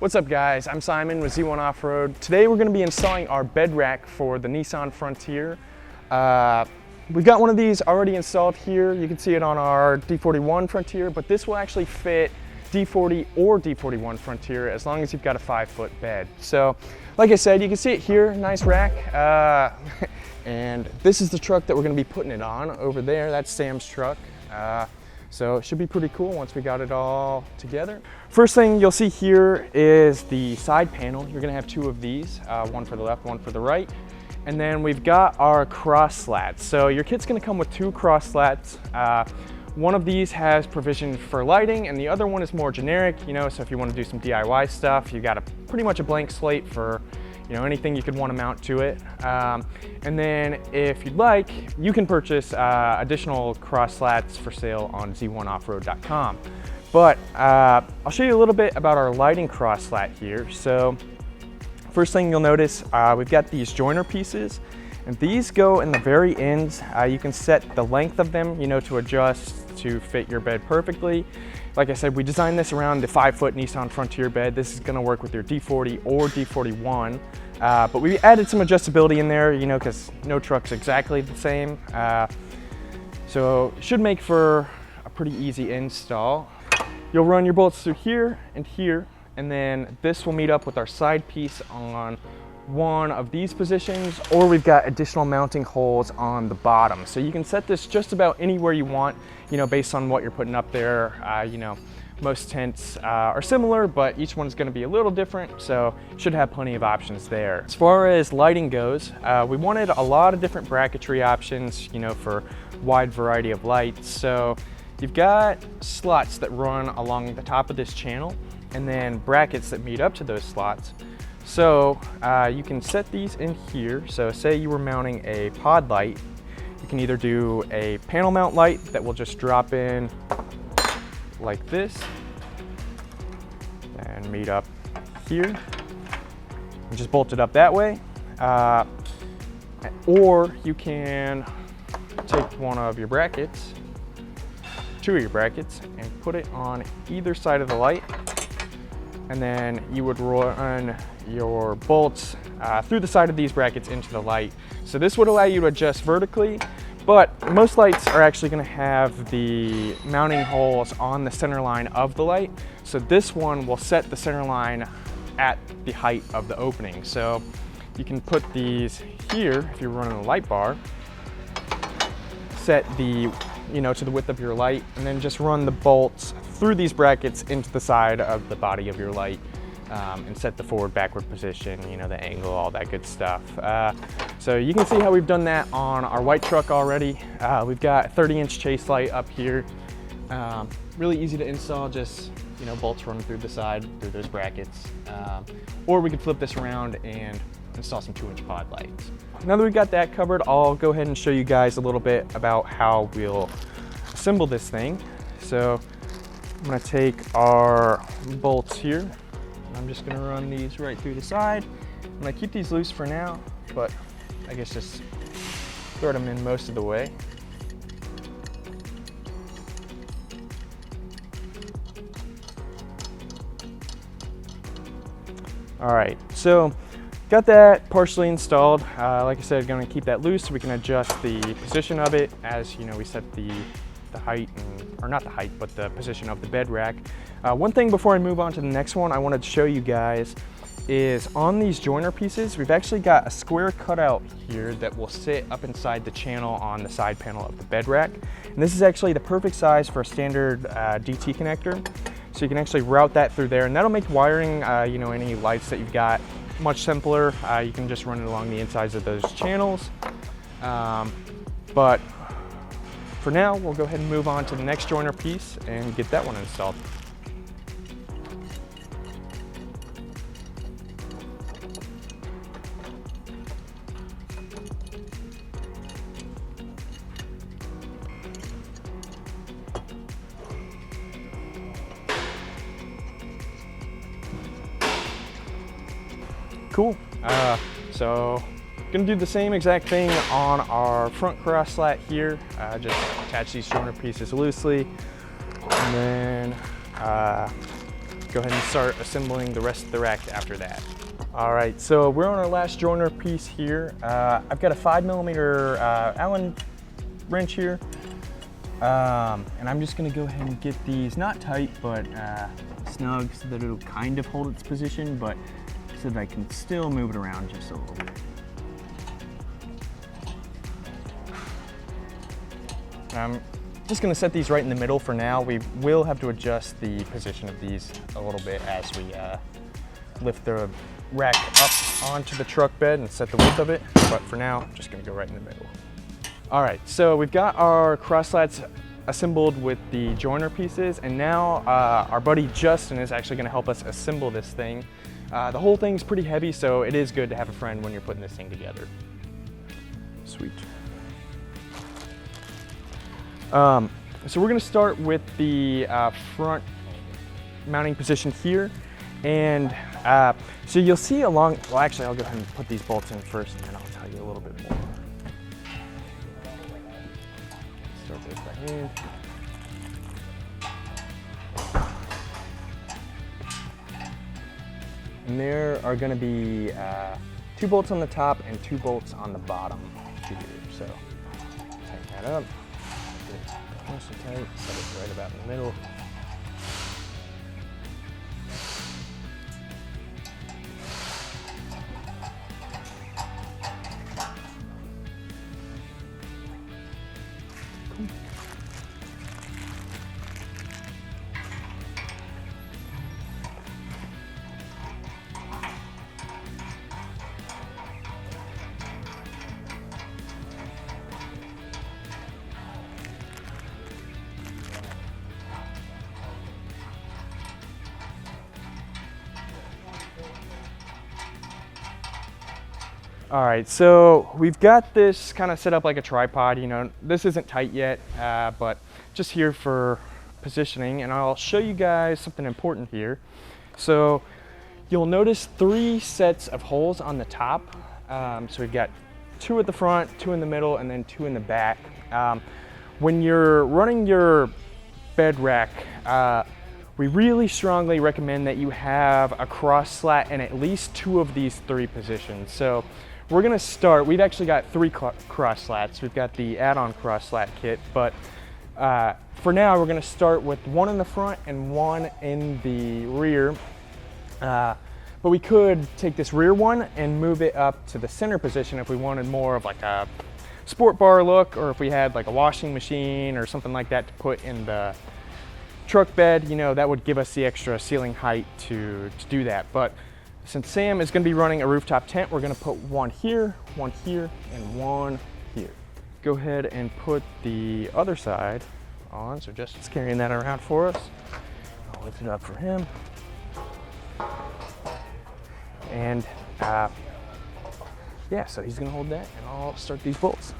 What's up guys, I'm Simon with Z1 Off-Road. Today we're going to be installing our bed rack for the Nissan Frontier. We've got one of these already installed here. You can see it on our D41 Frontier, but this will actually fit D40 or D41 Frontier as long as you've got a 5-foot bed. So like I said, you can see it here, nice rack. And this is the truck that we're going to be putting it on over there. That's Sam's truck. So it should be pretty cool once we got it all together. First thing you'll see here is the side panel. You're gonna have two of these, one for the left, one for the right. And then we've got our cross slats. So your kit's gonna come with two cross slats. One of these has provision for lighting and the other one is more generic, so if you wanna do some DIY stuff, you got pretty much a blank slate for anything you could want to mount to it. And then if you'd like, you can purchase additional cross slats for sale on z1offroad.com. But I'll show you a little bit about our lighting cross slat here. So first thing you'll notice, we've got these joiner pieces, and these go in the very ends. You can set the length of them, to adjust to fit your bed perfectly. Like I said, we designed this around the 5-foot Nissan Frontier bed. This is gonna work with your D40 or D41. But we added some adjustability in there, because no truck's exactly the same. So it should make for a pretty easy install. You'll run your bolts through here, and then this will meet up with our side piece on one of these positions, or we've got additional mounting holes on the bottom. So you can set this just about anywhere you want, based on what you're putting up there. Most tents are similar, but each one's gonna be a little different, so should have plenty of options there. As far as lighting goes, we wanted a lot of different bracketry options, for wide variety of lights. So you've got slots that run along the top of this channel, and then brackets that meet up to those slots. So you can set these in here. So say you were mounting a pod light, you can either do a panel mount light that will just drop in like this and meet up here and just bolt it up that way. Or you can take one of your brackets, two of your brackets, and put it on either side of the light. And then you would run your bolts through the side of these brackets into the light. So this would allow you to adjust vertically, but most lights are actually gonna have the mounting holes on the center line of the light. So this one will set the center line at the height of the opening. So you can put these here if you're running a light bar, set the, to the width of your light, and then just run the bolts through these brackets into the side of the body of your light, and set the forward backward position, the angle, all that good stuff. So you can see how we've done that on our white truck already. We've got a 30-inch chase light up here. Really easy to install, just bolts run through the side, through those brackets. Or we could flip this around and install some 2-inch pod lights. Now that we've got that covered, I'll go ahead and show you guys a little bit about how we'll assemble this thing. So I'm gonna take our bolts here. I'm just gonna run these right through the side. I'm gonna keep these loose for now, but I guess just thread them in most of the way. All right, so got that partially installed. Like I said, gonna keep that loose so we can adjust the position of it as we set the height, or not the height, but the position of the bed rack. One thing before I move on to the next one I wanted to show you guys is on these joiner pieces, we've actually got a square cutout here that will sit up inside the channel on the side panel of the bed rack. And this is actually the perfect size for a standard DT connector. So you can actually route that through there, and that'll make wiring, any lights that you've got much simpler. You can just run it along the insides of those channels. But for now, we'll go ahead and move on to the next joiner piece and get that one installed. Cool. So gonna do the same exact thing on our front cross slat here. Just attach these joiner pieces loosely, and then go ahead and start assembling the rest of the rack after that. All right, so we're on our last joiner piece here. I've got a 5mm Allen wrench here. And I'm just gonna go ahead and get these, not tight, but snug so that it'll kind of hold its position, but so that I can still move it around just a little bit. I'm just gonna set these right in the middle for now. We will have to adjust the position of these a little bit as we lift the rack up onto the truck bed and set the width of it, but for now, I'm just gonna go right in the middle. All right, so we've got our cross slats assembled with the joiner pieces, and now our buddy Justin is actually gonna help us assemble this thing. The whole thing's pretty heavy, so it is good to have a friend when you're putting this thing together. Sweet. So we're gonna start with the front mounting position here. And so you'll see along, well actually I'll go ahead and put these bolts in first and then I'll tell you a little bit more. Start this by hand. And there are gonna be 2 bolts on the top and 2 bolts on the bottom here. So tighten that up, get it nice and tight, set it right about in the middle. All right, so we've got this kind of set up like a tripod. You know, this isn't tight yet, but just here for positioning, and I'll show you guys something important here. So you'll notice 3 sets of holes on the top. So we've got 2 at the front, 2 in the middle, and then 2 in the back. When you're running your bed rack, we really strongly recommend that you have a cross slat in at least 2 of these 3 positions. So we're gonna start, we've actually got 3 cross slats. We've got the add-on cross slat kit, but for now we're gonna start with 1 in the front and 1 in the rear. But we could take this rear one and move it up to the center position if we wanted more of like a sport bar look, or if we had like a washing machine or something like that to put in the truck bed, you know, that would give us the extra ceiling height to do that. But since Sam is going to be running a rooftop tent, we're going to put 1 here, 1 here, and 1 here. Go ahead and put the other side on. So Justin's carrying that around for us. I'll lift it up for him. And yeah, so he's going to hold that, and I'll start these bolts.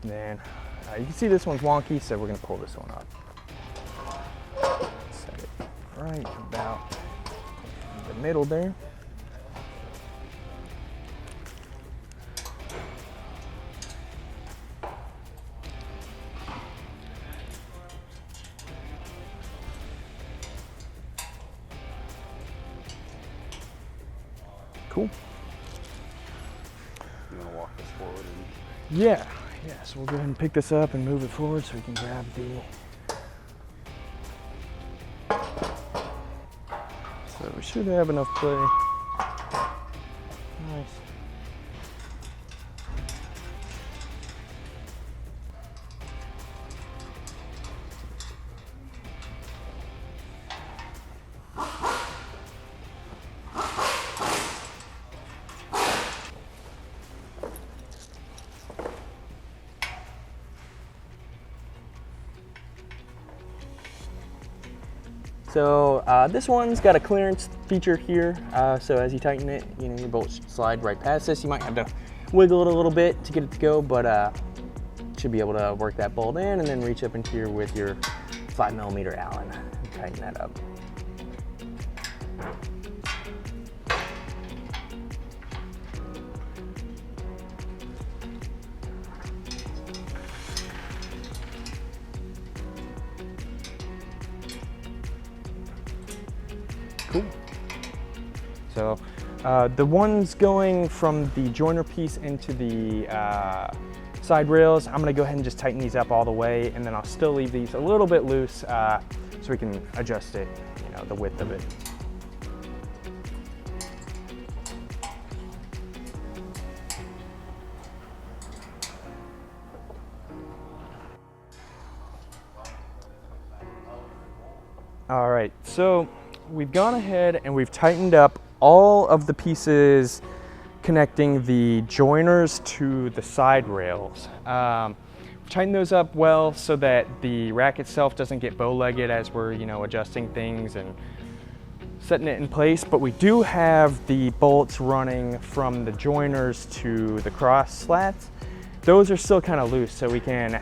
And then you can see this one's wonky, so we're going to pull this one up. Set it right about in the middle there. Cool. You want to walk this forward? Yeah, so we'll go ahead and pick this up and move it forward so we can grab so we should have enough play. Nice. So this one's got a clearance feature here. So as you tighten it, you know, your bolts slide right past this. You might have to wiggle it a little bit to get it to go, but should be able to work that bolt in and then reach up into here with your 5mm Allen and tighten that up. Cool. So the ones going from the joiner piece into the side rails, I'm gonna go ahead and just tighten these up all the way, and then I'll still leave these a little bit loose so we can adjust it, you know, the width of it. All right, so we've gone ahead and we've tightened up all of the pieces connecting the joiners to the side rails. Tighten those up well so that the rack itself doesn't get bow-legged as we're, you know, adjusting things and setting it in place. But we do have the bolts running from the joiners to the cross slats. Those are still kind of loose, so we can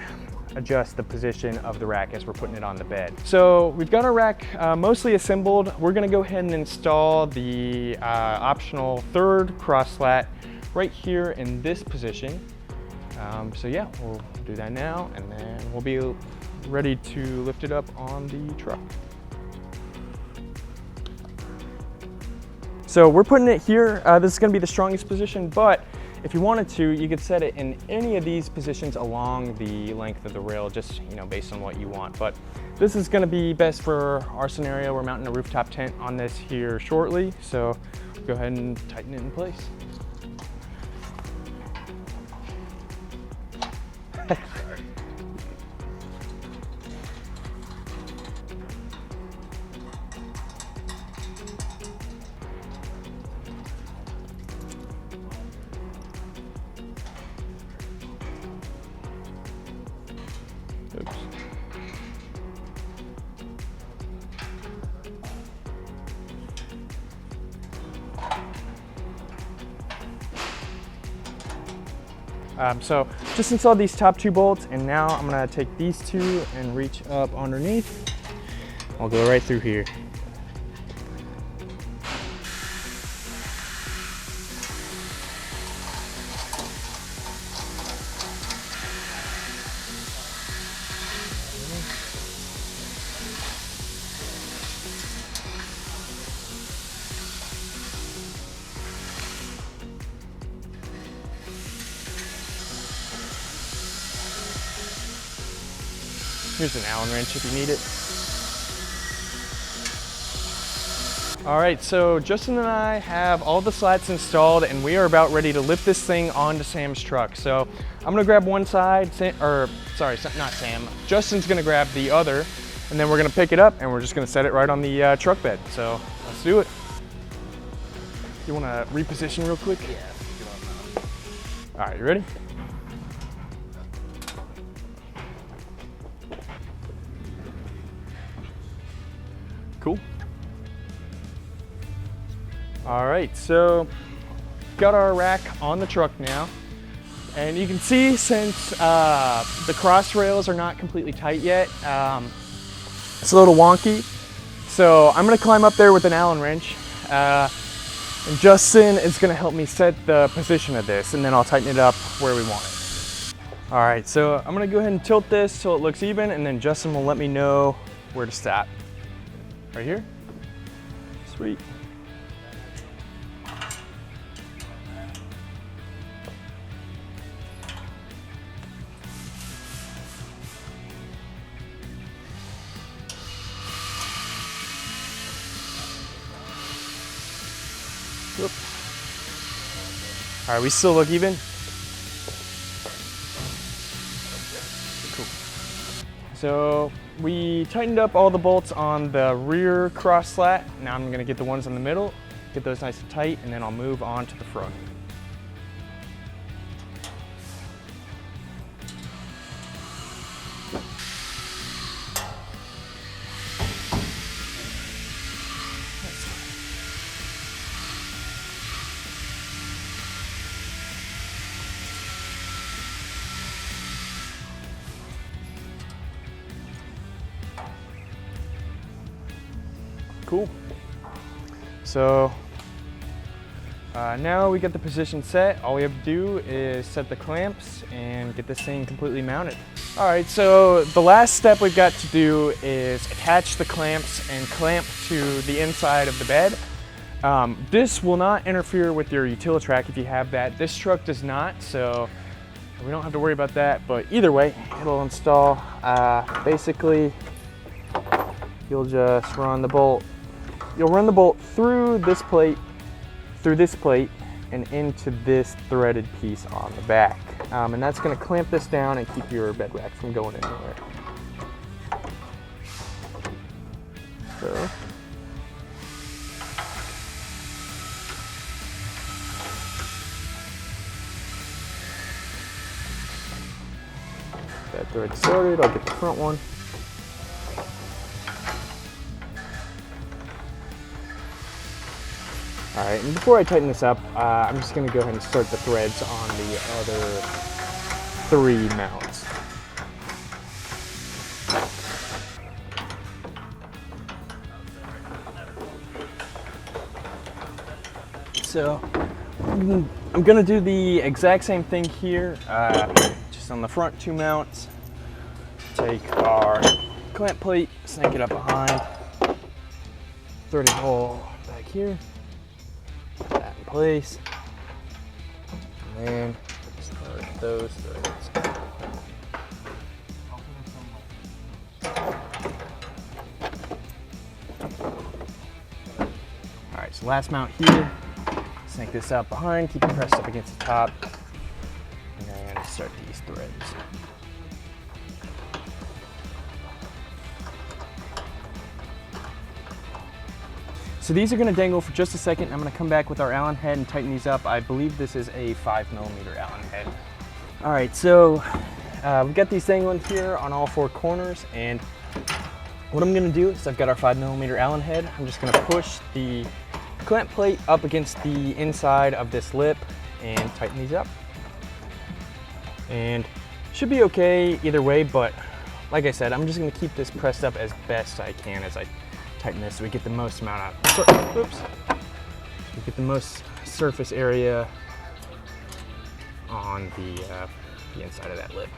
adjust the position of the rack as we're putting it on the bed. So we've got our rack mostly assembled. We're gonna go ahead and install the optional third cross slat right here in this position. So yeah, we'll do that now, and then we'll be ready to lift it up on the truck. So we're putting it here. This is gonna be the strongest position, but if you wanted to, you could set it in any of these positions along the length of the rail, just, you know, based on what you want. But this is gonna be best for our scenario. We're mounting a rooftop tent on this here shortly, so go ahead and tighten it in place. Oops. So just installed these top two bolts, and now I'm gonna take these two and reach up underneath. I'll go right through here. Here's an Allen wrench if you need it. All right, so Justin and I have all the slats installed, and we are about ready to lift this thing onto Sam's truck. So I'm gonna grab one side, not Sam, Justin's gonna grab the other, and then we're gonna pick it up and we're just gonna set it right on the truck bed. So let's do it. You wanna reposition real quick? Yeah. All right, you ready? Cool. All right, so got our rack on the truck now. And you can see, since the cross rails are not completely tight yet, it's a little wonky. So I'm gonna climb up there with an Allen wrench. And Justin is gonna help me set the position of this, and then I'll tighten it up where we want it. All right, so I'm gonna go ahead and tilt this till it looks even, and then Justin will let me know where to stop. Right here? Sweet. Whoop. All right, we still look even? Cool. So we tightened up all the bolts on the rear cross slat. Now I'm gonna get the ones in the middle, get those nice and tight, and then I'll move on to the front. Cool. So now we get the position set. All we have to do is set the clamps and get this thing completely mounted. All right, so the last step we've got to do is attach the clamps and clamp to the inside of the bed. This will not interfere with your Utilitrack if you have that. This truck does not, so we don't have to worry about that, but either way, it'll install. Basically, you'll just run the bolt. You'll run the bolt through this plate, and into this threaded piece on the back. And that's gonna clamp this down and keep your bed rack from going anywhere. So, that thread started, I'll get the front one. All right, and before I tighten this up, I'm just gonna go ahead and start the threads on the other 3 mounts. So, I'm gonna do the exact same thing here, just on the front 2 mounts. Take our clamp plate, snake it up behind, thread it all back here. Put that in place, and then start those threads. All right, so last mount here, snake this out behind, keep it pressed up against the top, and then start these threads. So these are gonna dangle for just a second. I'm gonna come back with our Allen head and tighten these up. I believe this is a 5mm Allen head. All right, so we've got these dangling here on all 4 corners, and what I'm gonna do is I've got our 5mm Allen head. I'm just gonna push the clamp plate up against the inside of this lip and tighten these up. And should be okay either way, but like I said, I'm just gonna keep this pressed up as best I can as I tighten this so we get the most amount of, oops, we get the most surface area on the inside of that lip.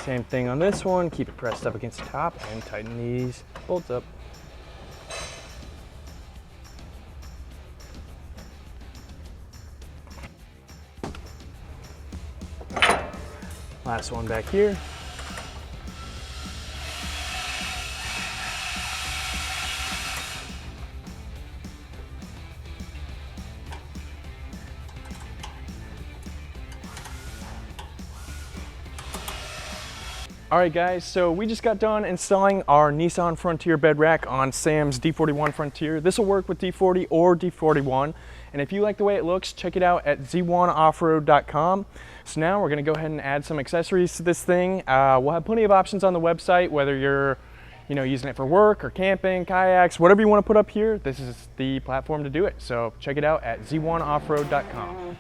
Same thing on this one, keep it pressed up against the top and tighten these bolts up. Last one back here. All right guys, so we just got done installing our Nissan Frontier Bed Rack on Sam's D41 Frontier. This will work with D40 or D41. And if you like the way it looks, check it out at z1offroad.com. So now we're gonna go ahead and add some accessories to this thing. We'll have plenty of options on the website, whether you're using it for work or camping, kayaks, whatever you wanna put up here, this is the platform to do it. So check it out at z1offroad.com.